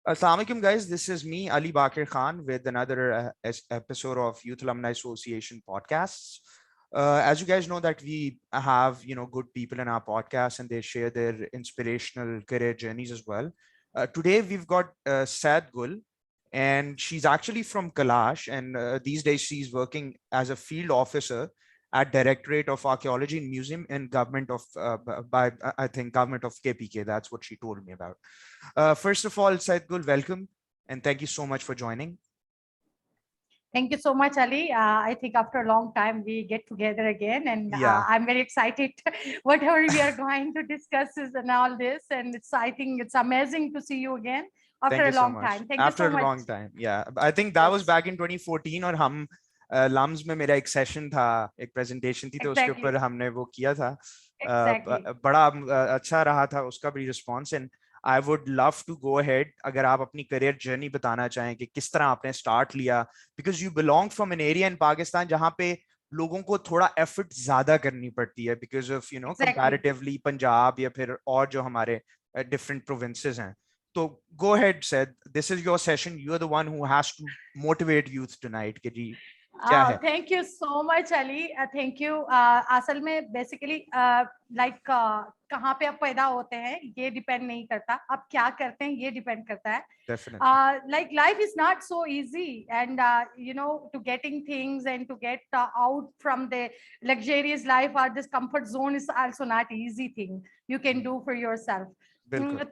Assalamu alaikum, guys. This is me, Ali Bakir Khan, with another episode of Youth Alumni Association podcasts. As you guys know, that we have good people in our podcast, and they share their inspirational career journeys as well. Today we've got Saad Gul, and she's actually from Kailash, and these days she's working as a field officer at Directorate of Archaeology and Museum in government of by I think government of KPK. That's what she told me about. First of all, Said Gul, welcome, and thank you so much for joining. Thank you so much, Ali. I think after a long time we get together again, and I'm very excited. Whatever we are going to discuss is and all this, and I think it's amazing to see you again after a long time. Thank you so much. After a long time, yeah. I think that was back in 2014, और हम lumps में मेरा एक session था, एक presentation थी, तो उसके ऊपर हमने वो किया था. बड़ा अच्छा रहा था उसका भी response. And I would love to go ahead अगर आप अपनी career journey बताना चाहें कि किस तरह आपने start लिया, because you belong from an area in Pakistan जहाँ पे लोगों को थोड़ा effort ज़्यादा करनी पड़ती है because of comparatively पंजाब या फिर और जो हमारे different provinces हैं. तो go ahead, Said. This is your session. You are the one who has to motivate youth tonight. कि जी क्या है? Thank you so much, Ali. Thank you. असल में basically like कहाँ पे आप पैदा होते हैं ये डिपेंड नहीं करता, आप क्या करते हैं ये डिपेंड करता है. Definitely. Like life is not so easy, and to getting things and to get out from the luxurious life or this comfort zone is also not easy thing you can do for yourself.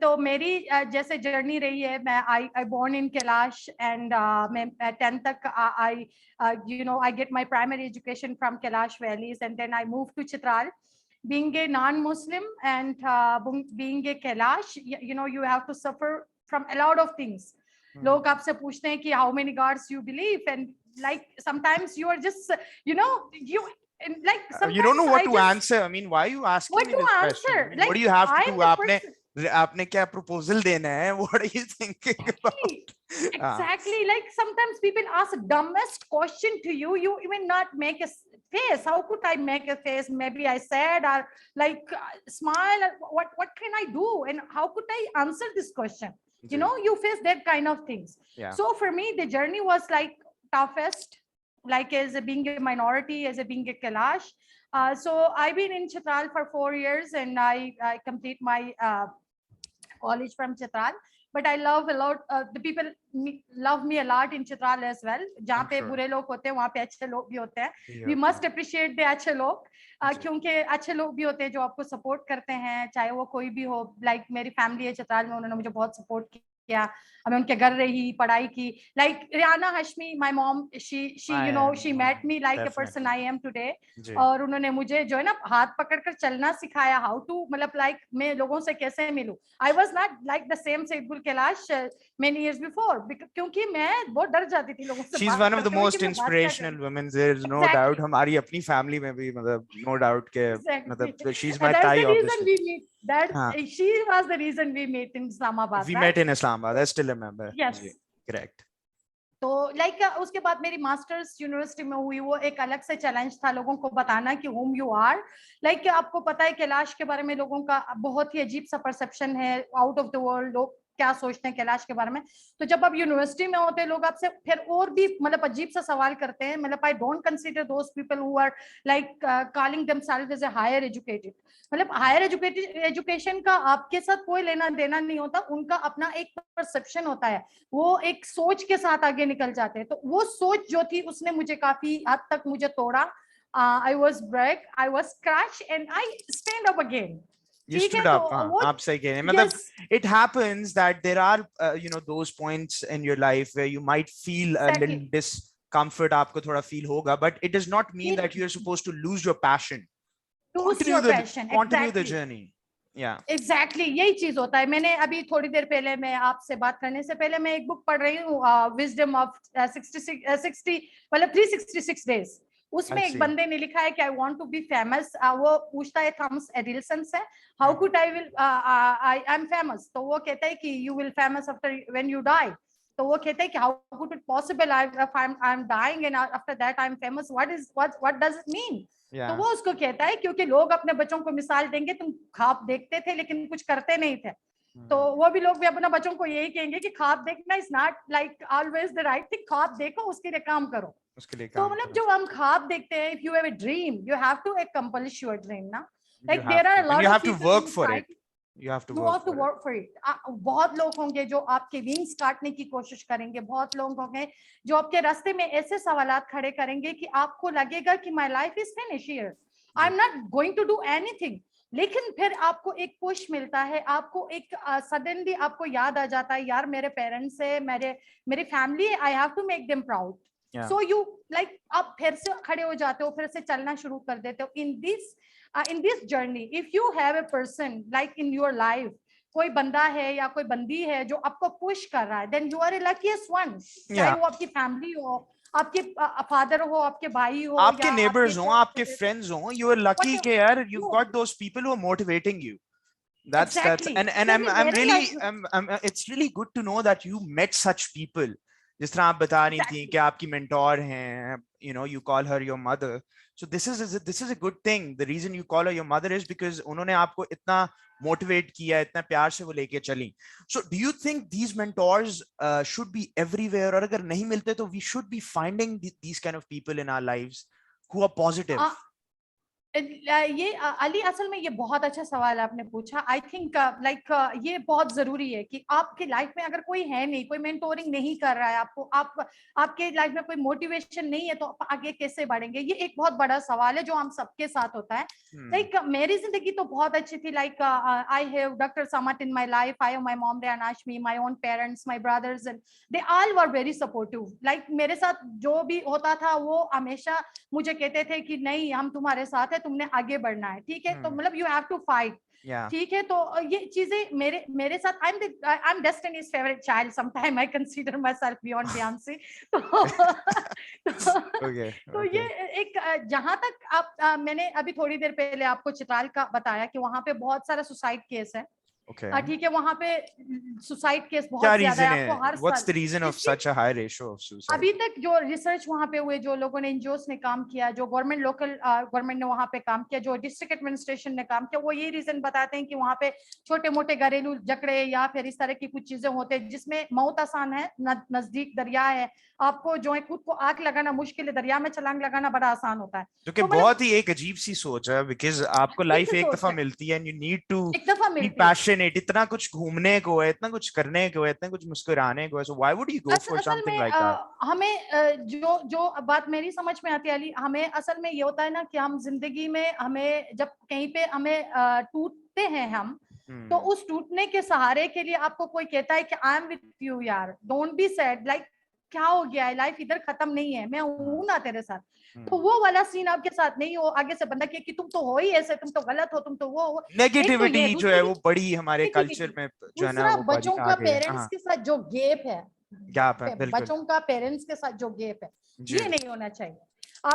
तो मेरी जैसे journey रही है, मैं I born in Kailash, and मैं 10th तक I get my primary education from Kailash Valleys, and then I moved to Chitral. Being a non-Muslim and being a Kailash, you have to suffer from a lot of things. लोग आपसे पूछते हैं कि how many gods you believe, and like sometimes you are just you don't know what to answer. I mean, why are you asking me this question? Like, what do you have to do? आपने क्या proposal देना है? What are you thinking about? Exactly. Like sometimes people ask the dumbest question to you. You even not make a face. How could I make a face? Maybe I said or like smile. What can I do? And how could I answer this question? You face that kind of things. Yeah. So for me, the journey was like toughest, like as a being a minority, as a being a Kailash. So I've been in Chitral for 4 years, and I complete my college from Chitral. But I love a lot. The people love me a lot in Chitral as well. जहाँ पे बुरे लोग होते हैं, वहाँ पे अच्छे लोग भी होते हैं. We must appreciate the अच्छे लोग, क्योंकि अच्छे लोग भी होते हैं जो आपको support करते हैं, चाहे वो कोई भी हो. Like मेरी family है चित्राल में, उन्होंने मुझे बहुत support किया. मैं उनके घर रही, पढ़ाई की. Like Rihanna Hashmi, my mom, she met me like a person I am today. और उन्होंने मुझे जो है ना हाथ पकड़कर चलना सिखाया, how to मतलब like मैं लोगों से कैसे मिलूं. I was not like the same Said Gul Kailash many years before, क्योंकि मैं बहुत डर जाती थी लोगों से. She's one of the most inspirational women. There is no doubt. हमारी अपनी family में भी मतलब no doubt के मतलब she's my tie obviously. She was the reason we met in Islamabad. We met in Islamabad. I still remember. Yes. Correct. तो like उसके बाद मेरी मास्टर्स यूनिवर्सिटी में हुई. वो एक अलग से चैलेंज था लोगों को बताना कि whom you are. लाइक आपको पता है कैलाश के बारे में लोगों का बहुत ही अजीब सा परसेप्शन है. आउट ऑफ द वर्ल्ड लोग क्या सोचते हैं कैलाश के बारे में. तो जब आप यूनिवर्सिटी में होते हैं लोग आपसे फिर और भी मतलब अजीब सा सवाल करते हैं. मतलब I don't consider those people who are like calling themselves as a higher educated. मतलब हायर एजुकेशन का आपके साथ कोई लेना देना नहीं होता. उनका अपना एक परसेप्शन होता है, वो एक सोच के साथ आगे निकल जाते हैं. तो वो सोच जो थी उसने मुझे काफी हद तक मुझे तोड़ा. I was break, I was crushed, and I stand up again. You stood up. आप सही कह रहे हैं. मतलब it happens that there are those points in your life where you might feel a little discomfort. आपको थोड़ा feel होगा, but it does not mean that you are supposed to lose your passion. Continue the journey. Yeah. Exactly. यही चीज होता है. मैंने अभी थोड़ी देर पहले मैं आपसे बात करने से पहले मैं एक बुक पढ़ रही हूँ, Wisdom of 366 days. उसमें एक बंदे ने लिखा है कि I want to be famous. वो पूछता है थॉमस एडिसन से, how could I am famous. तो वो कहता है कि you will famous after when you die. तो वो कहता है कि how could it possible I am dying and after that I am famous. What does it mean. तो वो उसको कहता है क्योंकि लोग अपने बच्चों को मिसाल देंगे, तुम ख्वाब देखते थे लेकिन कुछ करते नहीं थे. तो वो भी लोग भी अपना बच्चों को यही कहेंगे कि ख्वाब देखना is not like always the right thing, ख्वाब देखो उसके लिए काम करो। उसके लिए तो काम मतलब करो। जो हम ख्वाब देखते हैं, if you have a dream you have to accomplish your dream ना, You like have there are to, a and lot you of have to people work who for try it. You have to you work have to for it. work for it. बहुत लोग होंगे जो आपके wings काटने की कोशिश करेंगे, बहुत लोग होंगे जो आपके रास्ते में ऐसे सवालात खड़े करेंगे कि आपको लगेगा कि my life is finish here, I am not going to do anything. लेकिन फिर आपको एक पुश मिलता है, आपको एक सडनली आपको याद आ जाता है यार मेरे पेरेंट्स है, मेरी family, I have to make them proud. So you like आप फिर से खड़े हो जाते हो, फिर से चलना शुरू कर देते हो। in this journey if you have a person like in your life, कोई बंदा है या कोई बंदी है जो आपको पुश कर रहा है, then you are a luckiest one। चाहे वो आपकी फैमिली हो, आपके फादर हो, आपके भाई हो, आपके या नेबर्स हो, आपके आपके फ्रेंड्स हो, you are lucky कि यार you've got those people who are motivating you. That's and I'm really it's really good to know that you met such people. जिस तरह आप बता रही थी कि आपकी mentor हैं, you know, you call her your mother. So this is a good thing. The reason you call her your mother is because उन्होंने आपको इतना motivate किया, इतना प्यार से वो लेके चली. So do you think these mentors should be everywhere, और अगर नहीं मिलते तो we should be finding these kind of people in our lives who are positive? ये अली असल में ये बहुत अच्छा सवाल आपने पूछा। आई थिंक लाइक ये बहुत जरूरी है कि आपकी लाइफ में अगर कोई है नहीं, कोई मेंटोरिंग नहीं कर रहा है आपको, आपके लाइफ में कोई मोटिवेशन नहीं है, तो आप आगे कैसे बढ़ेंगे? ये एक बहुत बड़ा सवाल है जो हम सबके साथ होता है। लाइक मेरी जिंदगी तो बहुत अच्छी थी। लाइक आई हैव डॉक्टर समत in my life, I have my mom Rehana Hashmi, my own parents, my brothers, and they all were very supportive. Like मेरे साथ जो भी होता था वो हमेशा मुझे कहते थे कि नहीं हम तुम्हारे साथ है, तुमने आगे बढ़ना है, ठीक है? तो मतलब यू हैव टू फाइट, ठीक है? तो ये चीजें मेरे साथ, I am destiny's favourite child, sometime I consider myself beyond Beyonce. तो ये एक जहां तक आप मैंने अभी थोड़ी देर पहले आपको चित्राल का बताया कि वहां पे बहुत सारा सुसाइड केस है, ठीक है? वहां पे सुसाइड केस बहुत ज्यादा है, आपको हर साल। What's the reason of such a high ratio of suicide? अभी तक जो रिसर्च वहां पे हुए, जो लोगों ने एनजीओस ने काम किया, जो गवर्नमेंट लोकल गवर्नमेंट ने वहां पे काम किया, जो डिस्ट्रिक्ट एडमिनिस्ट्रेशन ने काम किया, वो ये रीजन बताते हैं कि वहां पे छोटे मोटे घरेलू झगड़े या फिर इस तरह की कुछ चीजें होते हैं जिसमें मौत आसान है, नजदीक दरिया है, आपको जो है खुद को आग लगाना मुश्किल है, दरिया में छलांग लगाना बड़ा आसान होता है। जो कि बहुत ही एक अजीब सी सोच है, बिकॉज आपको लाइफ एक दफा मिलती है and you need to be passionate, इतना कुछ घूमने को है, इतना कुछ करने को है, इतना कुछ मुस्कुराने को है, so why would you go for something like that? हमें जो बात मेरी समझ में आती है अली, हमें असल में ये होता है ना कि हम जिंदगी में हमें जब कहीं पे हमें टूटते हैं हम, तो उस टूटने के सहारे के लिए आपको कोई कहता है कि आई एम विद यू यार, डोंट बी सैड, लाइक क्या हो गया है, लाइफ इधर खत्म नहीं है, मैं हूं ना तेरे साथ। तो वो वाला सीन आपके साथ नहीं हो, आगे से बंदा कि तुम तो हो ही ऐसे, तुम तो गलत हो, तुम तो वो नेगेटिविटी जो है वो बड़ी हमारे कल्चर में जो है ना, वो बच्चों का पेरेंट्स के साथ जो गैप है, बच्चों का पेरेंट्स के साथ जो गैप है, ये नहीं होना चाहिए।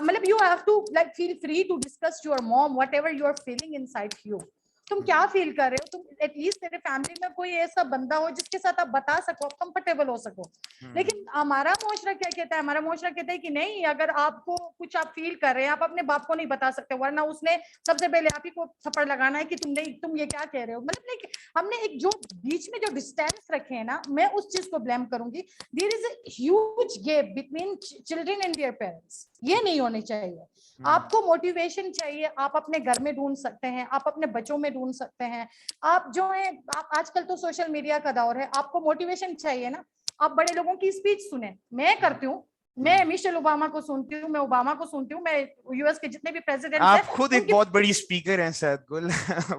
मतलब you have to like feel free to discuss your mom whatever you are feeling inside you, तुम क्या फील कर रहे हो, तुम एटलीस्ट तेरे फैमिली में कोई ऐसा बंदा हो जिसके साथ आप बता सको, आप कंफर्टेबल हो सको। लेकिन हमारा मुआशरा क्या कहता है? हमारा मुआशरा कहता है कि नहीं, अगर आपको कुछ आप फील कर रहे हैं, आप अपने बाप को नहीं बता सकते, वरना उसने सबसे पहले आप ही को थप्पड़ लगाना है कि तुम ये क्या कह रहे हो। मतलब लाइक हमने एक जो बीच में जो डिस्टेंस रखे हैं ना, मैं उस चीज को ब्लेम करूंगी। There is a huge gap between children and their parents, ये नहीं होनी चाहिए। आपको मोटिवेशन चाहिए, आप अपने घर में ढूंढ सकते हैं, आप अपने बच्चों में ढूंढ सकते हैं, आप जो है आजकल तो सोशल मीडिया का दौर है, आपको मोटिवेशन चाहिए ना, आप बड़े लोगों की स्पीच सुने। मैं करती हूँ, मैं मिशेल ओबामा को सुनती हूँ, मैं ओबामा को सुनती हूँ, मैं यूएस के जितने भी प्रेसिडेंट आप खुद एक बहुत बड़ी स्पीकर हैं सैयद गुल।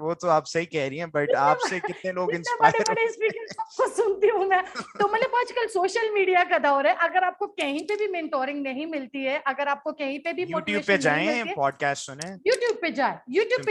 वो तो आप सही कह रही हैं, बट आपसे कितने लोग इंस्पायर बड़े स्पीकर सबको सुनती हूँ मैं। तो मतलब आजकल सोशल मीडिया का दौर है, अगर आपको कहीं पे भी मेंटोरिंग नहीं मिलती है, अगर आपको कहीं पे भी YouTube पे जाएं, पॉडकास्ट सुने, YouTube पे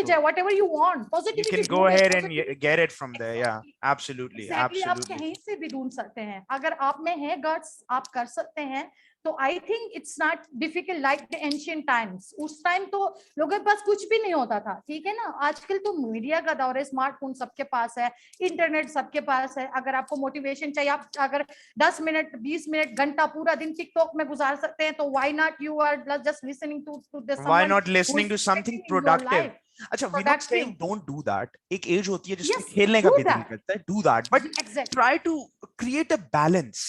जाए, whatever you want, positivity, you can go ahead and get it from there. Yeah, absolutely, exactly, आप absolutely. कहीं से भी ढूंढ सकते हैं, अगर आप में है गट्स, आप कर सकते हैं। तो I think it's not difficult like the ancient times. उस टाइम तो लोगों के पास कुछ भी नहीं होता था, ठीक है ना? आजकल तो मीडिया का दौर है, स्मार्टफोन सबके पास है, इंटरनेट सबके पास है। अगर आपको मोटिवेशन चाहिए, आप अगर 10 मिनट 20 मिनट घंटा पूरा दिन टिकटॉक में गुजार सकते हैं, तो why not you are just listening to this, why not listening to something productive. अच्छा, we're not saying don't do that. एक एज होती है जिसमें खेलने का भी दिल करता है, do that, but try to create a balance.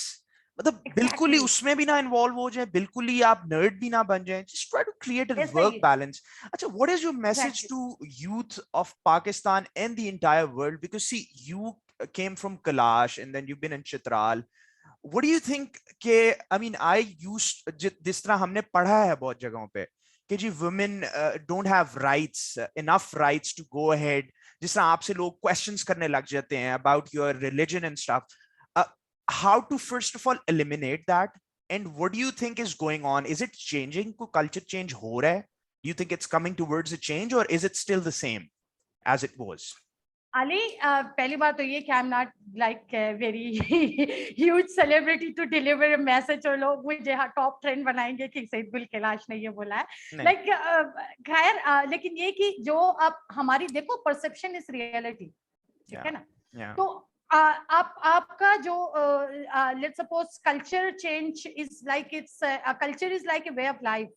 मतलब बिल्कुल ही उसमें भी ना इन्वॉल्व हो जाए, बिल्कुल ही आप नर्ड भी ना बन जाए. Just try to create a work balance. अच्छा, what is your message to youth of Pakistan and the entire world? Because see, you came from Kailash and then you've been in Chitral. What do you think के, I mean, I used, जिस तरह हमने पढ़ा है बहुत जगहों पे कि जी women don't have rights, enough rights to go ahead, जिस तरह आपसे लोग questions करने लग जाते हैं about your religion and stuff. How to first of all eliminate that, and what do you think is going on? Is it changing? को culture change हो रहा है? Do you think it's coming towards a change, or is it still the same as it was? Ali, पहली बात तो ये कि I'm not like a very huge celebrity to deliver a message और लोग मुझे top trend बनाएंगे कि सैयद कैलाश ने ये बोला है. Like खैर, लेकिन ये कि जो अब हमारी देखो perception is reality, ठीक है ना? तो आपका जो let's suppose culture change is like it's a culture is like a way of life,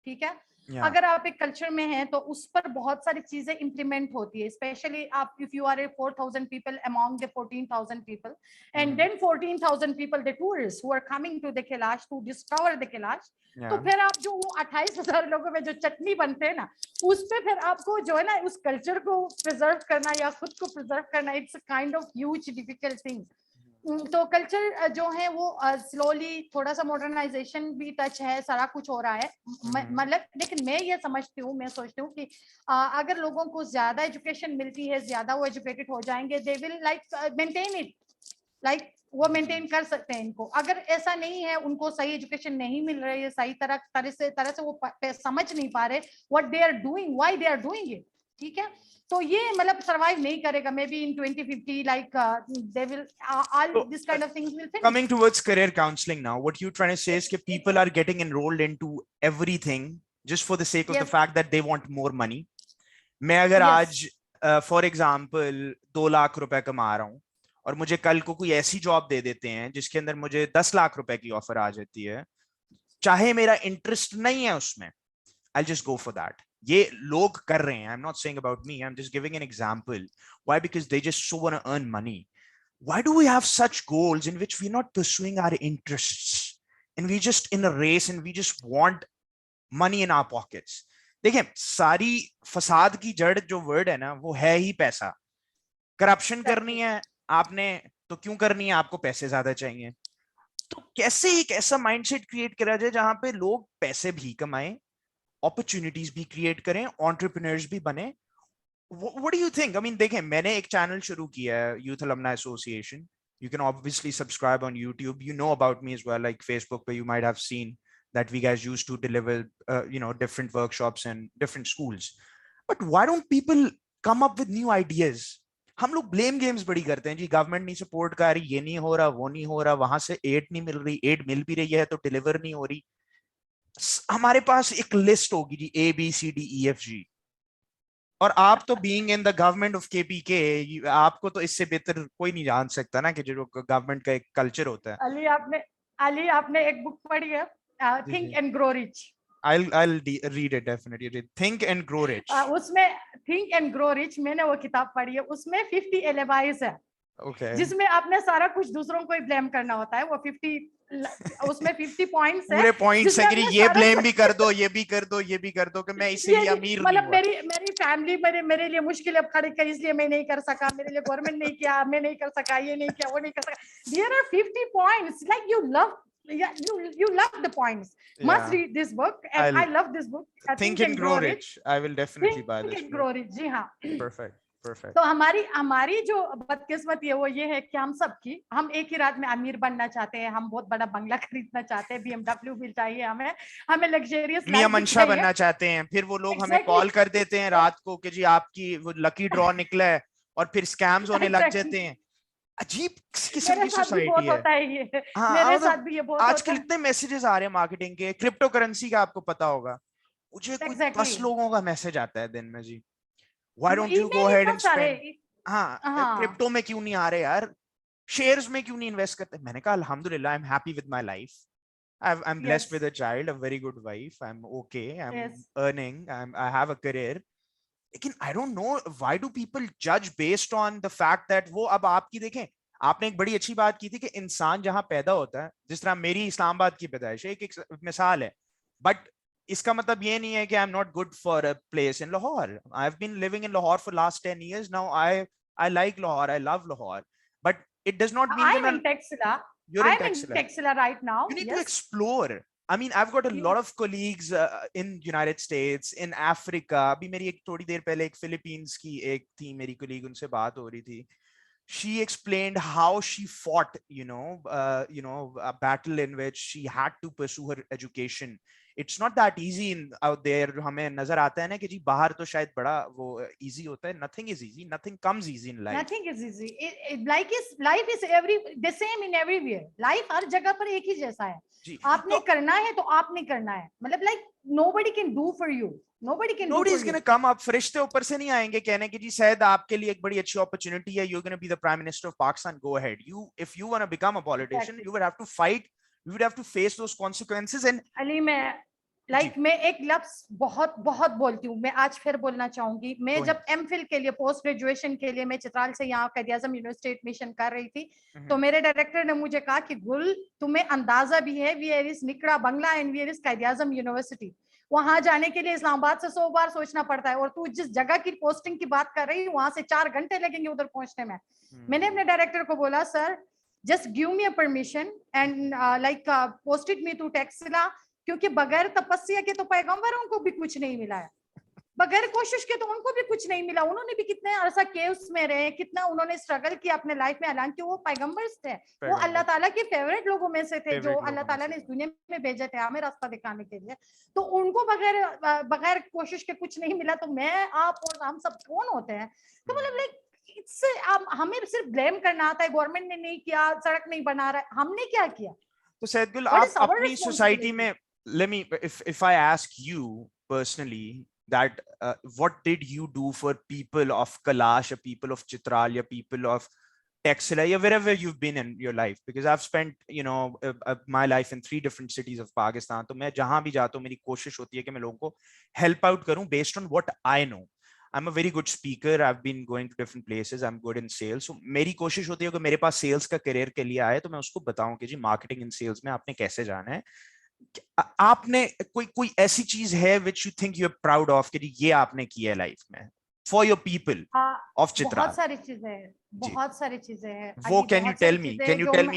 ठीक है? अगर आप एक कल्चर में हैं तो उस पर बहुत सारी चीजें इंप्लीमेंट होती है, स्पेशली आप if you are a 4,000 people among the 14,000 people and then 14,000 people the tourist who are coming to the Kailash to discover the Kailash, तो फिर आप जो वो 28,000 लोगों में जो चटनी बनते हैं ना, उस पे फिर आपको जो है ना उस कल्चर को प्रिजर्व करना या खुद को प्रिजर्व करना, it's a kind of huge difficult thing. तो कल्चर जो है वो स्लोली थोड़ा सा मॉडर्नाइजेशन भी टच है, सारा कुछ हो रहा है मतलब. लेकिन मैं ये समझती हूँ, मैं सोचती हूँ कि अगर लोगों को ज्यादा एजुकेशन मिलती है, ज्यादा वो एजुकेटेड हो जाएंगे, they will like maintain it, like वो मेंटेन कर सकते हैं इनको. अगर ऐसा नहीं है, उनको सही एजुकेशन नहीं मिल रही है, सही तरह से वो समझ नहीं पा रहे what they are doing, why they are doing it, ठीक है, तो ये मतलब सरवाइव नहीं करेगा. Maybe in 2050 like they will all this kind of things will finish. Coming towards career counseling now, what you're trying to say is that people are getting enrolled into everything just for the sake of the fact that they want more money. मैं अगर आज for example 2 lakh रुपए कमा रहा हूँ और मुझे कल को कोई ऐसी जॉब दे देते हैं जिसके अंदर मुझे 10 लाख रुपए की ऑफर आ जाती है, चाहे मेरा इंटरेस्ट नहीं है उसमें, I'll just go for that. ये लोग कर रहे हैं. I'm not saying about me, I'm just giving an example. Why? Because they just so want to earn money. Why do we have such goals in which we're not pursuing our interests and we just in a race and we just want money in our pockets? देखिए, सारी फसाद की जड़ जो word है ना, वो है ही पैसा. करप्शन करनी है आपने तो क्यों करनी है? आपको पैसे ज्यादा चाहिए. तो कैसे एक ऐसा माइंडसेट क्रिएट करा जाए जहां पे लोग पैसे भी कमाएं, opportunities भी create करें, entrepreneurs भी बने? What do you think? I mean, देखें, मैंने एक चैनल शुरू किया है, Youth Alumni Association. You can obviously subscribe on YouTube. You know about me as well, like Facebook, where you might have seen that we guys used to deliver, different workshops in different schools. But why don't people come up with new ideas? हम लोग blame games बड़ी करते हैं जी, government नहीं support कर रही, ये नहीं हो रहा, वो नहीं हो रहा, वहां से एड नहीं मिल रही, एड मिल भी रही है तो डिलीवर नहीं हो रही. हमारे पास एक लिस्ट होगी जी, ABCDEFG, और आप तो being in the government of KPK, आपको तो इससे बेहतर कोई नहीं जान सकता ना कि जो गवर्नमेंट का एक कल्चर होता है. अली आपने एक बुक पढ़ी है, think and grow rich? I'll read it definitely. Think and Grow Rich. उसमें थिंक एंड ग्रो रिच, मैंने वो किताब पढ़ी है. उसमें 50 एलिबाइज है, जिसमें आपने सारा कुछ दूसरों को ही ब्लेम करना होता है. वो 50 उसमें 50 पॉइंट्स है, पूरे पॉइंट्स है कि ये ब्लेम भी कर दो, ये भी कर दो, ये भी कर दो कि मैं इसलिए अमीर नहीं मतलब मेरी फैमिली मेरे लिए मुश्किलें खड़ी कर, इसलिए मैं नहीं कर सका, मेरे लिए गवर्नमेंट नहीं किया, मैं नहीं कर सका, ये नहीं किया, वो नहीं कर सका. There are 50 points, like you love the points. Must read this book, and I love this book. Think and Grow Rich. I will definitely buy this. Think and Grow Rich, जी हाँ. Perfect. तो हमारी जो बदकिस्मती है वो ये है कि हम एक ही रात में अमीर बनना चाहते हैं. हम बहुत बड़ा बंगला खरीदना चाहते हैं, BMW भी चाहिए हमें लग्जरियस मियां मंशा बनना चाहते हैं. फिर वो लोग हमें कॉल कर देते हैं रात को कि जी आपकी वो लकी ड्रॉ निकला है, और फिर स्कैम्स होने लग जाते हैं. अजीब किस्म की सोसाइटी है. मेरे साथ भी ये बहुत आजकल इतने मैसेजेस आ रहे हैं मार्केटिंग के. क्रिप्टो करेंसी का आपको पता होगा, मुझे कोई 10 लोगों का मैसेज आता है दिन में जी. Why don't you go ahead and spend? हाँ, क्रिप्टो में क्यों नहीं आ रहे यार, शेयर्स में क्यों नहीं इन्वेस्ट करते? मैंने कहा अल्हम्दुलिल्लाह, I'm happy with my life. I'm blessed with a child, a very good wife. I'm okay. I'm earning. I have a career. लेकिन I don't know why do people judge based on the fact that वो अब आपकी देखें, आपने एक बड़ी अच्छी बात की थी कि इंसान जहां पैदा होता है, जिस तरह मेरी इस्लामाबाद की पैदाइश है, एक मिसाल है, बट इसका मतलब ये नहीं है कि I am not good for a place in Lahore. I have been living in Lahore for last 10 years now. I like Lahore, I love Lahore, but it does not mean I'm in Taxila. you're in I'm in Taxila. Taxila right now. You need yes. to explore. I mean, I've got a lot of colleagues in United States, in Africa. अभी मेरी एक थोड़ी देर पहले एक Philippines की एक थी मेरी colleague, उनसे बात हो रही थी. She explained how she fought, a battle in which she had to pursue her education. It's not that easy out there. हमें नजर आता है ना कि जी बाहर तो शायद बड़ा वो easy होता है. Nothing is easy. Nothing comes easy in life. Nothing is easy. Life is the same in everywhere. Life हर जगह पर एक ही जैसा है. आपने करना है तो आपने करना है. मतलब like nobody can do for you. Nobody is going to come up. फरिश्ते ऊपर से नहीं आएंगे कहने कि जी शायद आपके लिए एक बड़ी अच्छी opportunity है. You're going to be the Prime Minister of Pakistan. Go ahead. If you want to become a politician, you would have to fight. You would have to face those consequences. And Ali मैं एक लफ्ज बहुत बहुत बोलती हूँ. मैं आज फिर बोलना चाहूंगी. मैं जब एमफिल के लिए पोस्ट ग्रेजुएशन के लिए मैं चित्राल से यहाँ कायद-ए-आज़म यूनिवर्सिटी एडमिशन कर रही थी, तो मेरे डायरेक्टर ने मुझे कहा कि गुल तुम्हें अंदाजा भी है वी आर इज निकड़ा बंगला and we are is Quaid-e-Azam university. वहां जाने के लिए इस्लामाबाद से 100 बार सोचना पड़ता है और तू जिस जगह की पोस्टिंग की बात कर रही है वहां से 4 घंटे लगेंगे उधर पहुंचने में. मैंने अपने डायरेक्टर को बोला sir just give me a permission and posted me to Taxila, क्योंकि बगैर तपस्या के तो पैगंबरों को भी कुछ नहीं मिला है, बगैर कोशिश के तो उनको भी कुछ नहीं मिला. उन्होंने भी कितने अरसा केव्स में रहे, कितना उन्होंने स्ट्रगल किया अपने लाइफ में. हालांकि वो पैगंबर्स थे, वो अल्लाह ताला के फेवरेट लोगों में से थे जो अल्लाह ताला ने इस दुनिया में भेजे थे हमें रास्ता दिखाने के लिए. तो उनको बगैर कोशिश के कुछ नहीं मिला. तो मैं आप और हम सब कौन होते हैं? तो मतलब लाइक इससे हमें सिर्फ ब्लेम करना आता है. गवर्नमेंट ने नहीं किया, सड़क नहीं बना रहा, हमने क्या किया? तो सैयद गुल आप अपनी सोसाइटी में, let me, if I ask you personally that what did you do for people of Kalash, or people of Chitral, or people of Taxila, or wherever you've been in your life? Because I've spent my life in 3 different cities of Pakistan. तो मैं जहां भी जाता हूं मेरी कोशिश होती है कि मैं लोगों को help out करूं based on what I know. I'm a very good speaker. I've been going to different places. I'm good in sales. So मेरी कोशिश होती है कि मेरे पास sales का career के लिए आए तो मैं उसको बताऊं कि जी marketing and sales में आपने कैसे जाना है. आपने कोई ऐसी चीज है which you think you're proud of कि ये आपने किया है लाइफ में for your people of Chitral? बहुत सारी चीजें हैं. वो can you tell me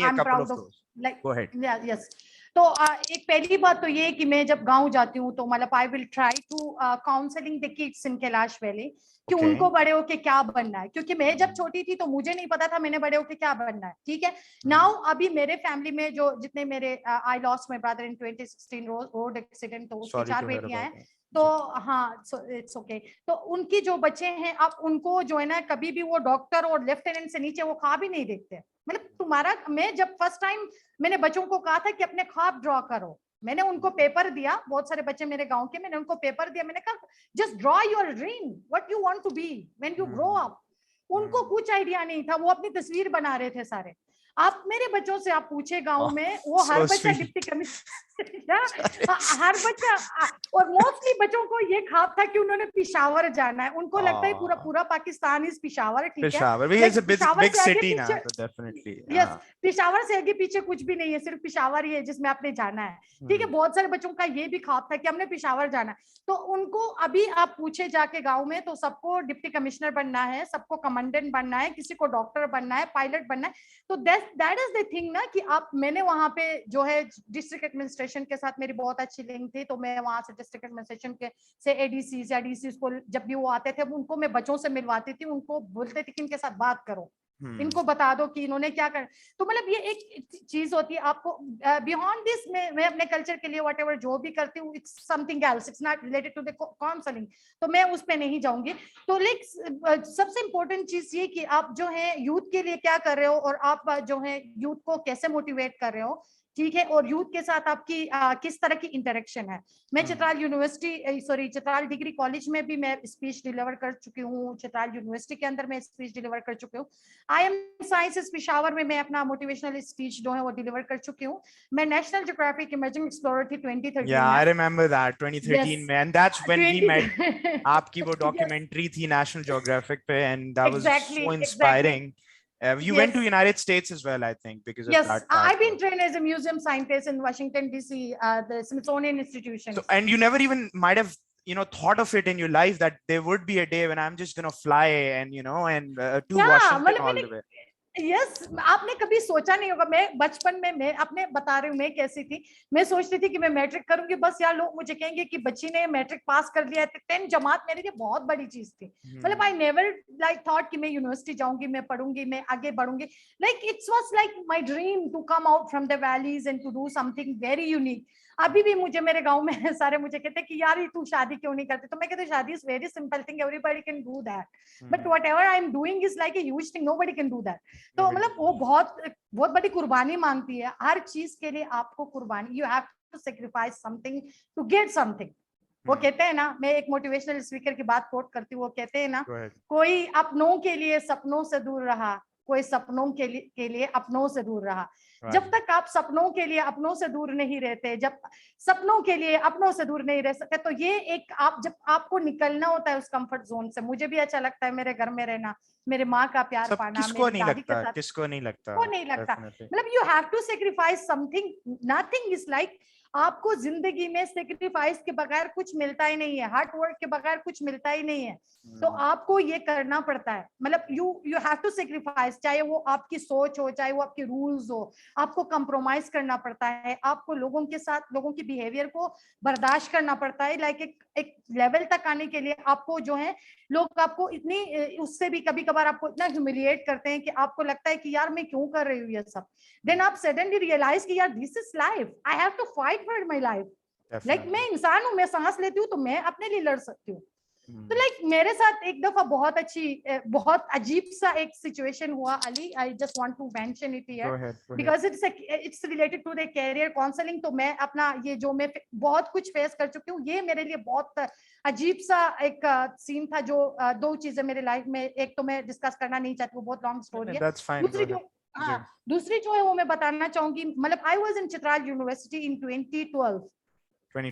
a couple of those? Go ahead. Yes. तो एक पहली बात तो ये है कि मैं जब गांव जाती हूँ तो मतलब I will try to counselling the kids in Kailash valley कि उनको बड़े होके क्या बनना है. क्योंकि मैं जब छोटी थी तो मुझे नहीं पता था मैंने बड़े होके क्या बनना है. ठीक है. नाउ अभी मेरे फैमिली में जो जितने मेरे I lost my brother in 2016 road accident, तो उसकी 4 बेटियां हैं. तो हाँ इट्स ओके. तो उनकी जो बच्चे हैं अब उनको जो है ना कभी भी वो डॉक्टर और लेफ्टिनेंट से नीचे वो ख्वाब ही नहीं देखते. मतलब तुम्हारा, मैं जब फर्स्ट टाइम मैंने बच्चों को कहा था कि अपने ख्वाब ड्रॉ करो, मैंने उनको पेपर दिया. बहुत सारे बच्चे मेरे गांव के, मैंने उनको पेपर दिया. मैंने कहा just draw your dream what you want to be when you grow up. उनको कुछ आइडिया नहीं था, वो अपनी तस्वीर बना रहे थे सारे. आप मेरे बच्चों से आप पूछे गांव में वो हर बच्चा डिप्टी कमिश्नर हर बच्चा, और मोस्टली बच्चों को ये ख्वाब था कि उन्होंने पिशावर जाना है. उनको लगता है पूरा पाकिस्तान इज पिशावर. ठीक है, पिशावर से आगे पीछे कुछ भी नहीं है, सिर्फ पिशावर ही है जिसमें आपने जाना है. ठीक है. बहुत सारे बच्चों का ये भी ख्वाब था कि हमने पिशावर जाना है. तो उनको अभी आप पूछे जाके गाँव में तो सबको डिप्टी कमिश्नर बनना है, सबको कमांडेंट बनना है, किसी को डॉक्टर बनना है, पायलट बनना है. तो दैट इज द थिंग ना कि आप, मैंने वहां पे जो है डिस्ट्रिक्ट एडमिनिस्ट्रेशन के साथ मेरी बहुत अच्छी लिंक थी. तो मैं वहां से डिस्ट्रिक्ट एडमिनिस्ट्रेशन के से एडीसी या डीसी को जब भी वो आते थे उनको मैं बच्चों से मिलवाती थी. उनको बोलते थे कि इनके साथ बात करो, इनको बता दो कि इन्होंने क्या कर. तो मतलब ये एक चीज होती है आपको बियॉन्ड दिस. मैं अपने कल्चर के लिए व्हाटएवर जो भी करती हूँ it's something else, it's not related to the counselling. तो मैं उस पे नहीं जाऊंगी. तो लाइक सबसे इंपॉर्टेंट चीज ये कि आप जो है यूथ के लिए क्या कर रहे हो और आप जो है यूथ को कैसे मोटिवेट कर रहे हो. ठीक है, और यूथ के साथ आपकी किस तरह की इंटरेक्शन है। मैं चित्राल चित्राल डिग्री कॉलेज में भी मैं स्पीच डिलीवर कर चुकी हूँ, चित्राल यूनिवर्सिटी के अंदर मैं स्पीच डिलीवर कर चुकी हूँ, IIM साइंसेस पेशावर में मैं अपना मोटिवेशनल स्पीच जो है वो डिलीवर कर चुकी हूँ। मैं नेशनल ज्योग्राफिक इमर्जिंग एक्सप्लोरर थी 2013 Yeah, में। I remember that 2013 में, and that's when we met. 20 आपकी वो डॉक्यूमेंट्री थी नेशनल ज्योग्राफिक पे, and that was exactly, so exactly. inspiring. You went to Yes. United States as well, I think, because of Yes, that I've part. been trained as a museum scientist in Washington, D.C., the Smithsonian Institution. So, and you never even might have, thought of it in your life that there would be a day when I'm just gonna fly and, to Washington all the way. Yes, आपने कभी सोचा नहीं होगा। मैं बचपन में, मैं अपने बता रही हूँ मैं कैसी थी। मैं सोचती थी कि मैं मैट्रिक करूंगी, बस यार लोग मुझे कहेंगे कि बच्ची ने मैट्रिक पास कर लिया है। 10 जमात मेरे लिए बहुत बड़ी चीज थी। मतलब आई नेवर थॉट कि मैं यूनिवर्सिटी जाऊंगी, मैं पढ़ूंगी, मैं आगे बढ़ूंगी। It's was like my dream to come out from the valleys and to do something very unique. अभी भी मुझे मेरे गांव में सारे मुझे कहते हैं कि यार तू शादी क्यों नहीं करती, तो मैं कहती हूँ शादी is very simple thing, everybody can do that, but whatever I am doing is like a huge thing, nobody can do that. तो मतलब वो बहुत बहुत बड़ी कुर्बानी मांगती है। हर चीज के लिए आपको कुर्बानी, you have to sacrifice something to get something. वो कहते हैं ना, मैं एक मोटिवेशनल स्पीकर की बात कोट करती हूँ, वो कहते हैं ना, कोई अपनों के लिए सपनों से दूर रहा, कोई सपनों के लिए अपनों से दूर रहा। जब तक आप सपनों के लिए अपनों से दूर नहीं रहते, जब सपनों के लिए अपनों से दूर नहीं रह सकते, तो ये एक जब आपको निकलना होता है उस कंफर्ट जोन से। मुझे भी अच्छा लगता है मेरे घर में रहना, मेरे माँ का प्यार पाना, मेरी दादी के साथ। किसको नहीं लगता, वो नहीं लगता। मतलब you have to sacrifice something, nothing is like, आपको जिंदगी में सेक्रीफाइस के बगैर कुछ मिलता ही नहीं है, हार्ड वर्क के बगैर कुछ मिलता ही नहीं है। तो आपको ये करना पड़ता है। मतलब यू हैव टू सेक्रीफाइस, चाहे वो आपकी सोच हो, चाहे वो आपके रूल्स हो, आपको कंप्रोमाइज करना पड़ता है। आपको लोगों के साथ, लोगों की बिहेवियर को बर्दाश्त करना पड़ता है। लाइक एक लेवल तक आने के लिए आपको जो है, लोग आपको इतनी, उससे भी कभी कभार आपको इतना ह्यूमिलिएट करते हैं कि आपको लगता है कि यार मैं क्यों कर रही हूँ ये सब। देन आप सडनली रियलाइज कि यार this is life, I have to fight for my life. Like मैं इंसान हूँ, मैं सांस लेती हूँ तो मैं अपने लिए लड़ सकती हूँ। तो लाइक मेरे साथ एक दफा बहुत अजीब सा एक सिचुएशन हुआ Ali. I just want to mention it here because it's related to the career counselling. तो मैं अपना ये जो मैं बहुत कुछ फेस कर चुकी हूँ, ये मेरे लिए बहुत अजीब सा एक सीन था। जो दो चीजें मेरे लाइफ में, एक तो मैं डिस्कस करना नहीं चाहती, वो बहुत लॉन्ग स्टोरी है। दूसरी जो है वो मैं बताना चाहूंगी। मतलब I was in Chitral university in 2012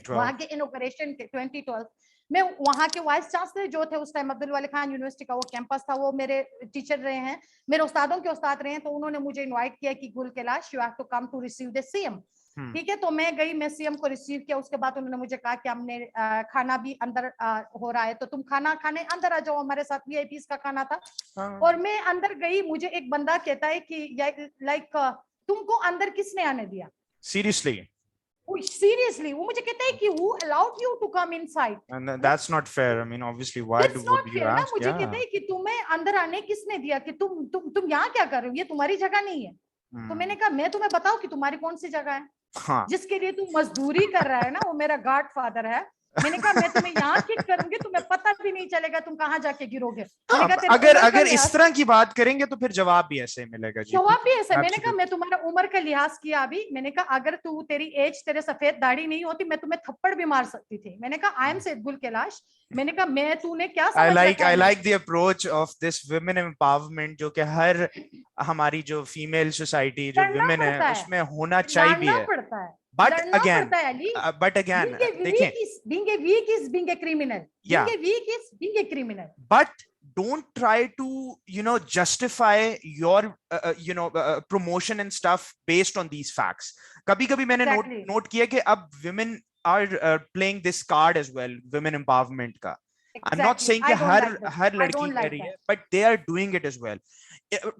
वहां के इनॉग्रेशन के 2012 में। वहां के वाइस चांसलर जो थे उस टाइम, अब्दुल वाली खान यूनिवर्सिटी का वो कैंपस था, वो मेरे टीचर रहे हैं, मेरे उस्तादों के उस्ताद रहे हैं। तो उन्होंने मुझे इनवाइट किया कि Gul Kailash you have to come to receive the CM. ठीक है, तो मैं गई, मैं सीएम को रिसीव किया। उसके बाद उन्होंने मुझे कहा कि हमने खाना भी अंदर हो रहा है, तो तुम खाना खाने अंदर आ जाओ, हमारे साथ वीआईपीस का खाना था। और मैं अंदर गई, मुझे एक बंदा कहता है कि लाइक तुमको अंदर किसने आने दिया? Seriously, वो मुझे कहता है कि who allowed you to come inside? And that's not fair. I mean, obviously, why would you ask? मुझे कहता है कि तुम्हें अंदर आने किसने दिया, कि तुम यहाँ क्या कर रहे हो, ये तुम्हारी जगह नहीं है। तो मैंने कहा मैं तुम्हें बताऊं कि तुम्हारी कौन सी जगह है? जिसके लिए तुम मजदूरी कर रहा है ना, वो मेरा गॉड फादर है। मैंने कहा मैं तुम्हें यहाँ किक करूंगी, तुम्हें पता भी नहीं चलेगा तुम कहाँ जाके गिरोगे। अगर इस तरह की बात करेंगे तो फिर जवाब भी ऐसे मिलेगा जी। जवाब भी ऐसा। मैंने कहा मैं तुम्हारा उम्र का लिहाज किया अभी। मैंने कहा अगर तू, तेरी एज, तेरे सफेद दाढ़ी नहीं होती, मैं तुम्हें थप्पड़ भी मार सकती थी। मैंने कहा आई एम सैयद गुल कैलाश। मैंने कहा मैं, तूने क्या समझ रखा है? I like the approach of this women empowerment, जो कि हर हमारी जो फीमेल सोसाइटी जो women है उसमें होना चाहिए भी है। But again, देखें, being a weak is being a criminal. Yeah. Being a weak is being a criminal. But don't try to, justify your, promotion and stuff based on these facts. कभी-कभी मैंने note किया कि अब women are playing this card as well, women empowerment का. Exactly. I'm not saying कि हर लड़की कर रही है, but they are doing it as well.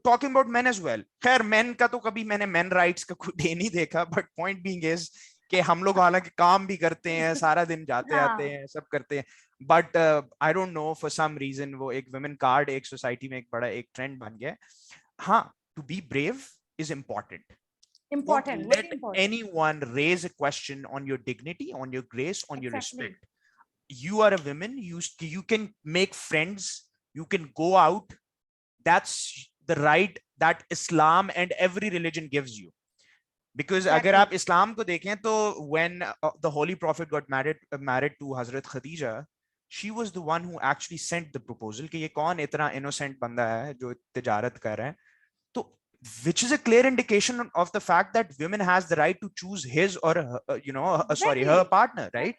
Talking about men as well. खैर men का तो कभी मैंने men rights का कोई डे नहीं देखा, but point being is कि हम लोग हालांकि काम भी करते हैं, सारा दिन जाते आते हैं, सब करते हैं, but I don't know, for some reason वो एक women card एक society में एक बड़ा एक trend बन गया है। हाँ, to be brave is important. Important. Don't let anyone raise a question on your dignity, on your grace, on your respect. You are a woman, you can make friends, you can go out. That's the right that Islam and every religion gives you. Because अगर आप इस्लाम को देखें तो when the holy prophet got married to Hazrat Khadija, she was the one who actually sent the proposal कि ये कौन इतना innocent बंदा है जो तिजारत कर रहा है, तो which is a clear indication of the fact that women has the right to choose his or her, sorry, her partner, right?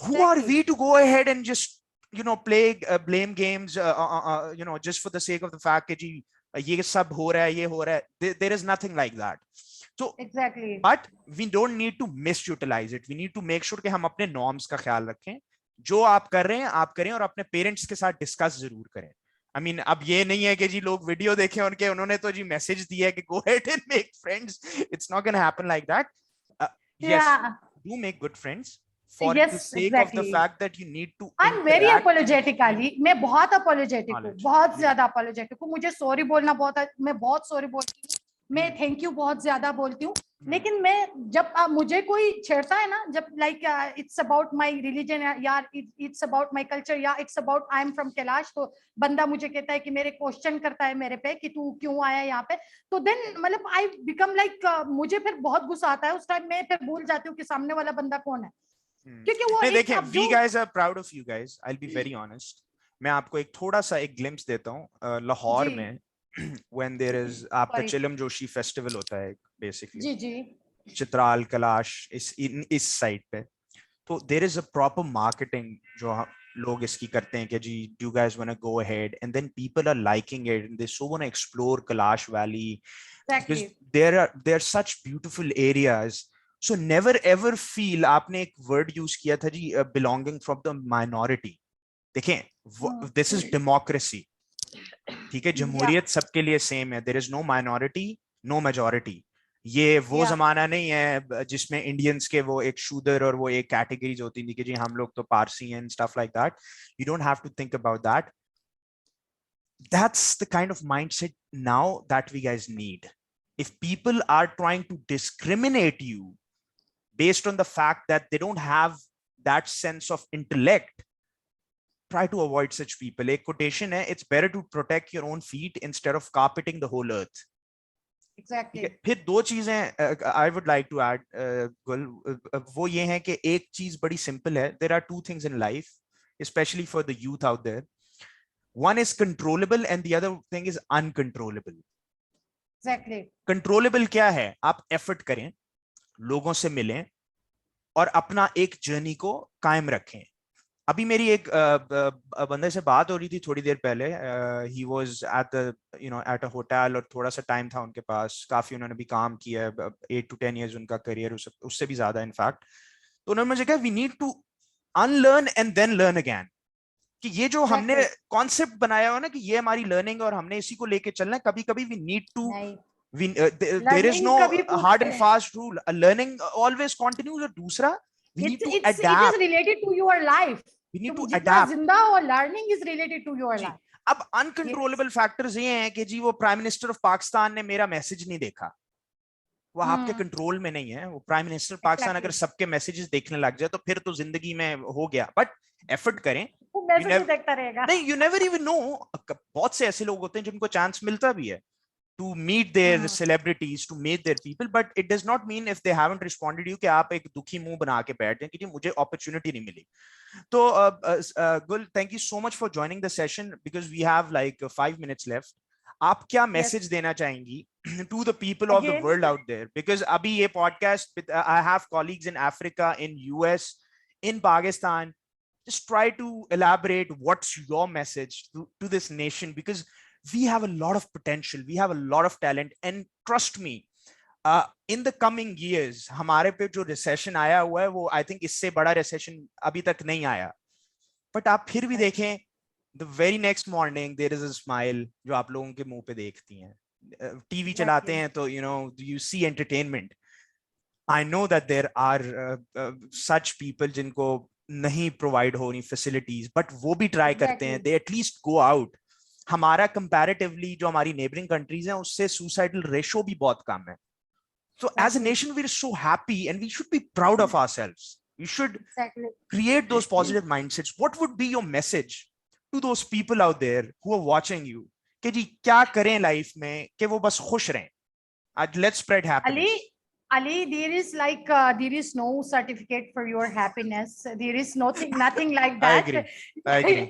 Who are we to go ahead and just play blame games just for the sake of the fact that ये सब हो रहा है, ये हो रहा है. There is nothing like that. So exactly, but we don't need to misutilize it. We need to make sure कि हम अपने norms का ख्याल रखें. जो आप कर रहे हैं आप करें और अपने पेरेंट्स के साथ डिस्कस जरूर करें. I mean, अब ये नहीं है कि जी लोग वीडियो देखें उन्होंने तो जी मैसेज दिया है कि go ahead and make friends. It's not going to happen like that. Yes, do make good friends for the sake of the fact that you need to. I'm very apologetic, Ali. मैं बहुत apologetic हूँ, बहुत ज्यादा apologetic हूँ. मुझे sorry बोलना मैं बहुत sorry बोलती हूँ. मैं thank you बहुत ज्यादा बोलती हूँ. लेकिन मैं जब मुझे कोई छेड़ता है ना, जब like it's about my religion यार, it's about my culture या it's about I am from Kailash, तो बंदा मुझे कहता है कि मेरे क्वेश्चन करता है मेरे पे कि तू क्यों आया यहाँ पे, तो then मतलब I become like मुझे फिर बहुत गुस्सा आता है. उस टाइम मैं फिर भूल जाती हूँ कि सामने वाला बंदा कौन है. क्योंकि वो देखें, we guys are proud of you guys. I'll be very honest. मैं आपको एक थोड़ा सा एक glimpse देता हूँ. लाहौर में when there is आपका चिलम जोशी फेस्टिवल होता है basically. जी जी. चित्राल कैलाश इस साइड पे, तो there is a proper marketing जो लोग इसकी करते हैं कि जी do you guys want to go ahead, and then people are liking it and they so want to explore Kailash Valley. Exactly. Because there are such beautiful areas. So never ever feel, आपने एक word use किया था जी belonging from the minority. देखें, this is democracy. ठीक है, जमहूरियत सबके लिए सेम है. There is no minority, no majority. ये वो जमाना नहीं है जिसमें इंडियंस के वो एक शूदर और वो एक कैटेगरीज होती थी कि जी हम लोग तो पारसी हैं, stuff like that. You don't have to think about that. That's the kind of mindset now that we guys need. If people are trying to discriminate you based on the fact that they don't have that sense of intellect, try to avoid such people. A quotation hai, it's better to protect your own feet instead of carpeting the whole earth. Exactly. फिर दो चीजें I would like to add, गुल, वो ये है कि एक चीज बड़ी simple है. There are two things in life, especially for the youth out there. One is controllable and the other thing is uncontrollable. Exactly. Controllable क्या है? आप effort करें, लोगों से मिलें और अपना एक जर्नी को कायम रखें. अभी मेरी एक बंदे से बात हो रही थी थोड़ी देर पहले. He was at a hotel और थोड़ा सा टाइम था उनके पास, काफी उन्होंने भी काम किया है, 8 to 10 years उनका करियर, उससे भी ज्यादा इनफैक्ट. तो उन्होंने मुझे कहा we need to unlearn and then learn again. कि ये जो हमने कॉन्सेप्ट बनाया हुआ ना कि ये हमारी लर्निंग और हमने इसी को लेके चलना है, कभी कभी we need to there is no hard and fast rule. Learning always continues. और दूसरा we need to adapt. It is related to your life. We need to adapt. जिंदा हो, learning is related to your life. अब uncontrollable factors ये हैं कि जी वो prime minister of Pakistan ने मेरा मैसेज नहीं देखा, वो आपके कंट्रोल में नहीं है. वो प्राइम मिनिस्टर पाकिस्तान अगर सबके मैसेजेस देखने लग जाए तो फिर तो जिंदगी में हो गया. बट एफर्ट करें, देखता रहेगा. नहीं, you never even know. बहुत से ऐसे लोग होते हैं जिनको चांस मिलता भी है to meet their celebrities, to meet their people, but it does not mean if they haven't responded you कि आप एक दुखी मुंह बना के बैठ जाएं कि मुझे opportunity नहीं मिली. तो Gul, thank you so much for joining the session because we have like 5 minutes left. आप क्या मैसेज देना चाहेंगी to the people of the world out there? Because अभी ये podcast, I have colleagues in Africa, in US, in Pakistan. Just try to elaborate what's your message to this nation, because we have a lot of potential, we have a lot of talent, and trust me, in the coming years हमारे पे जो recession आया हुआ है वो I think इससे बड़ा recession अभी तक नहीं आया. But आप फिर भी देखें, the very next morning there is a smile जो आप लोगों के मुंह पे देखती हैं. TV चलाते हैं तो you see entertainment. I know that there are such people जिनको नहीं provide हो रही facilities, but वो भी try करते हैं. They at least go out. हमारा कंपैरेटिवली जो हमारी नेबरिंग कंट्रीज हैं उससे सुसाइडल रेशो भी बहुत कम है. So as a nation we are so happy and we should be proud of ourselves. We should create those positive mindsets. What would be your message to those people out there who are watching you कि जी क्या करें life में कि वो बस खुश रहें? आज let's spread happiness. Ali, there is like there is no certificate for your happiness. There is nothing like that. I agree.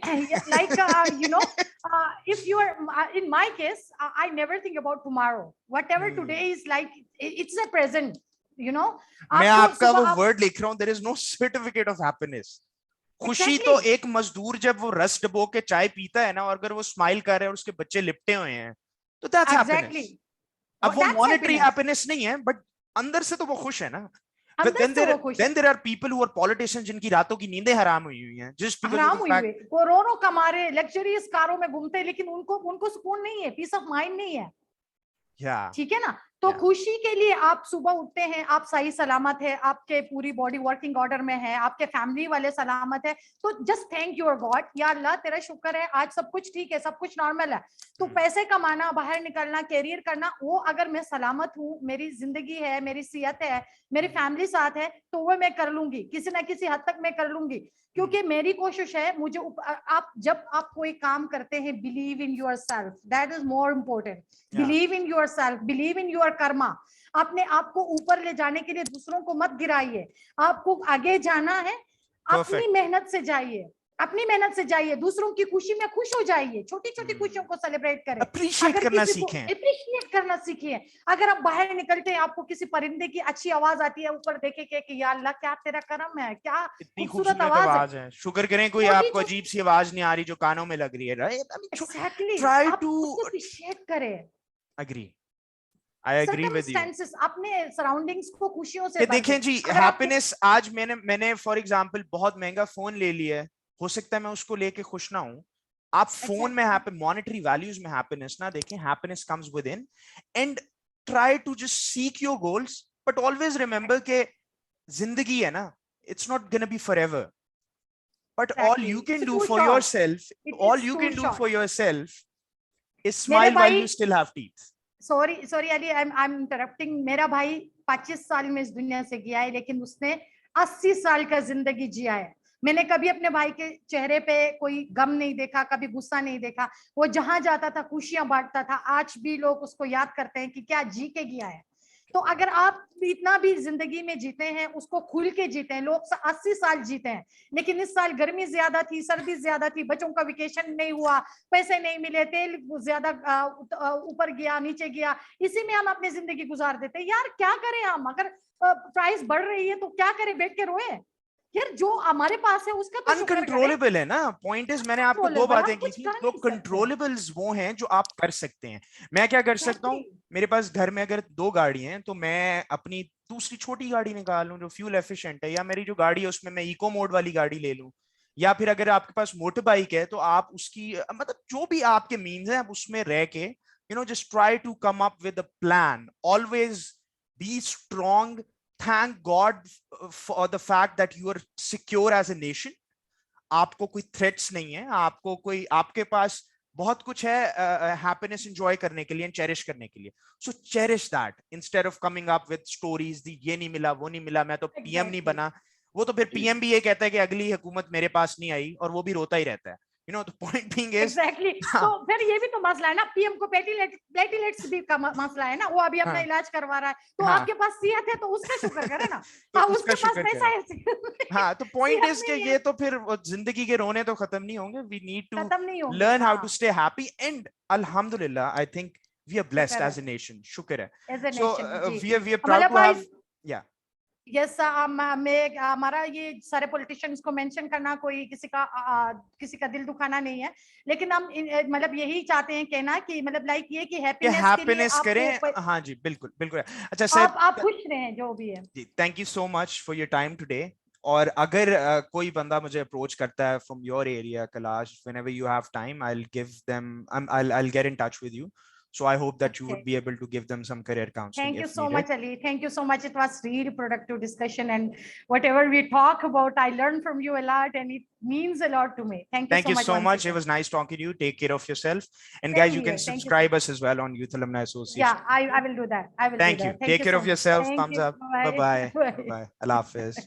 Like if you are in my case, I never think about tomorrow. Whatever today is like, it's a present. You know. मैं आपका वो word लिख रहा हूँ. There is no certificate of happiness. खुशी तो एक मजदूर जब वो रस डबो के चाय पीता है ना, और अगर वो स्माइल कर रहे हैं और उसके बच्चे लिपटे हुए हैं, तो that's happiness. अब वो monetary happiness नहीं है, but अंदर से तो वो खुश है ना. But then there are people who are politicians जिनकी रातों की नींदें हराम हुई हैं, just because of the fact करोड़ों कमा रहे, लग्जरियस कारों में घूमते हैं, लेकिन उनको सुकून नहीं है, पीस ऑफ माइंड नहीं है. ठीक है ना. तो खुशी के लिए आप सुबह उठते हैं, आप सही सलामत है, आपके पूरी बॉडी वर्किंग ऑर्डर में है, आपके फैमिली वाले सलामत है, तो जस्ट थैंक योर गॉड. या अल्लाह तेरा शुक्र है, आज सब कुछ ठीक है, सब कुछ नॉर्मल है. तो पैसे कमाना, बाहर निकलना, कैरियर करना, वो अगर मैं सलामत हूँ, मेरी जिंदगी है, मेरी सेहत है, मेरी फैमिली साथ है, तो वो मैं कर लूंगी, किसी ना किसी हद तक मैं कर लूंगी. क्योंकि मेरी कोशिश है, मुझे जब आप कोई काम करते हैं, believe in your self, that is more important. Believe in your self, believe in your Karma. अपने आप को ऊपर ले जाने के लिए दूसरों को मत गिराइए. आपको आगे जाना है, अपनी मेहनत से जाइए, अपनी मेहनत से जाइए, दूसरों की खुशी में खुश हो जाइए, छोटी छोटी खुशियों को सेलिब्रेट करें, अप्रिशिएट करना सीखें, अप्रिशिएट करना सीखिए. अगर आप बाहर निकलते हैं, आपको किसी परिंदे की अच्छी आवाज आती है, ऊपर देखे कि या अल्लाह क्या तेरा करम है, क्या इतनी खूबसूरत आवाज है, शुक्र करें कोई आपको अजीब सी आवाज नहीं आ रही जो कानों में लग रही है. ट्राई टू अप्रिशिएट करें. Agree, I agree with you. अपने सराउंडिंग्स को खुशियों से देखें जी, हैप्पीनेस आज मैंने फॉर एग्जांपल बहुत महंगा फोन ले लिया है, हो सकता है मैं उसको लेके खुश ना हूं. आप फोन में हैप्पी, मॉनेटरी वैल्यूज में हैप्पीनेस ना देखें. Happiness comes within, and try to just seek your goals, but always remember के जिंदगी है ना, it's not gonna be forever. But all you can do for yourself is smile while you still have teeth. Sorry Ali, I am interrupting. मेरा भाई 25 साल में इस दुनिया से गया है, लेकिन उसने 80 साल का जिंदगी जिया है. मैंने कभी अपने भाई के चेहरे पे कोई गम नहीं देखा, कभी गुस्सा नहीं देखा. वो जहां जाता था खुशियां बांटता था. आज भी लोग उसको याद करते हैं कि क्या जी के गया है. तो अगर आप इतना भी जिंदगी में जीते हैं, उसको खुल के जीते हैं. लोग 80 साल जीते हैं, लेकिन इस साल गर्मी ज्यादा थी, सर्दी ज्यादा थी, बच्चों का वेकेशन नहीं हुआ, पैसे नहीं मिले, तेल ज्यादा ऊपर गया, नीचे गया, इसी में हम अपनी जिंदगी गुजार देते हैं. यार क्या करें हम, अगर प्राइस बढ़ रही है तो क्या करें, बैठ के रोए यार. जो हमारे पास है उसका तो अनकंट्रोलेबल है ना. पॉइंट इज, मैंने आपको 2 बातें की थी. तो कंट्रोलेबल्स वो हैं जो आप कर सकते हैं. मैं क्या कर सकता हूँ, मेरे पास घर में अगर 2 गाड़ी हैं, तो मैं अपनी दूसरी छोटी गाड़ी निकाल लूं जो फ्यूल एफिशिएंट है, या मेरी जो गाड़ी है उसमें मैं इको मोड वाली गाड़ी ले लूं. या फिर अगर आपके पास मोटर बाइक है, तो आप उसकी मतलब जो भी आपके मीन्स है, आप उसमें रह के just try to come up with a plan. Always be strong. Thank God for the fact that you are secure as a nation. आपको कोई थ्रेट्स नहीं है, आपको कोई, आपके पास बहुत कुछ है हैप्पीनेस एंजॉय करने के लिए, चेरिश करने के लिए. So cherish that instead of coming up with stories, ये नहीं मिला, वो नहीं मिला, मैं तो पीएम नहीं बना. वो तो फिर पीएम भी ये कहता है कि अगली हुकूमत मेरे पास नहीं आई, और वो भी रोता ही रहता है. The point being is exactly. तो फिर ये भी तो मसला है ना, पीएम को प्लेटलेट्स भी का मसला है ना, वो अभी अपना इलाज करवा रहा है. तो आपके पास सेहत है तो उसका शुक्र करे ना. उसके पास पैसा है. हाँ, तो पॉइंट इज कि ये तो फिर जिंदगी के रोने तो खत्म नहीं होंगे. We need to learn how to stay happy, and अल्हम्दुलिल्लाह I think we are blessed as a nation. शुक्र है. So we are proud to have. या यस, हमारा ये सारे पॉलिटिशियंस को मेंशन करना कोई किसी का दिल दुखाना नहीं है, लेकिन हम मतलब यही चाहते हैं कहना कि मतलब लाइक ये कि हैप्पीनेस करें. हाँ जी, बिल्कुल बिल्कुल. अच्छा सर, आप खुश रहें जो भी है. जी, thank you so much for your time today. और अगर कोई बंदा मुझे अप्रोच करता है from your area Kailash, whenever you have time, I'll give them, I'll get in touch with you. So I hope that you would be able to give them some career counseling. Thank you so much, Ali. Thank you so much. It was really productive discussion, and whatever we talk about, I learned from you a lot, and it means a lot to me. Thank you so much. It was nice talking to you. Take care of yourself, and guys, you can subscribe us as well on Youth Alumni Association. Yeah, I will do that. I will. Thank you. Take care of yourself. Thumbs up. Bye bye. Bye. Allah Hafiz.